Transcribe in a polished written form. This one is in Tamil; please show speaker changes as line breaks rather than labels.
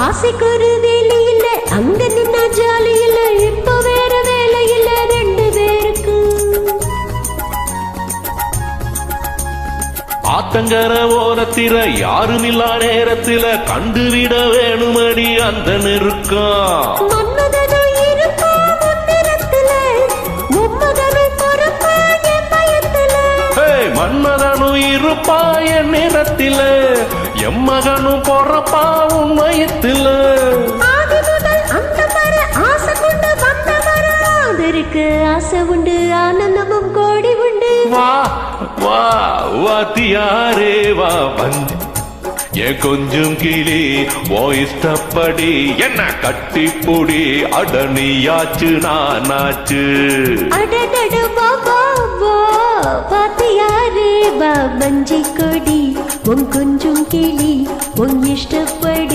ஆசைக்கு ஒரு வேலை இல்ல, அங்க நின்னா ஜாலி இல்ல, இப்ப வேற வேலை இல்ல ரெண்டு பேருக்கு.
ஆத்தங்கர ஓரத்தில யாரும் இல்லா நேரத்தில கண்டுவிட வேணுமடி அந்த நெருக்கம்.
மன்மதனும் இருப்பா முன்னிறத்துல, மும்மதனும் பொறுப்பா என் பயத்துல.
மன்மதனும் இருப்பா என் நிறத்தில, எம்மகனும் பொறப்பா உன் வயத்தில.
ஆதி முதல் அந்த மர ஆசை கொண்டு வந்த மர ஆதருக்கு ஆசை உண்டு, ஆனந்தமும் கோடி உண்டு.
வா வா வாத்தியாரே வா வந்து என் கொஞ்சம் கிளி ஓ இஷ்டப்படி என்ன கட்டிப்புடி அடனியாச்சு நானாச்சு.
அடடட பாபா பாத்தியாரே பா மஞ்சி கொடி உன் கொஞ்சம் கிளி உன் இஷ்டப்படி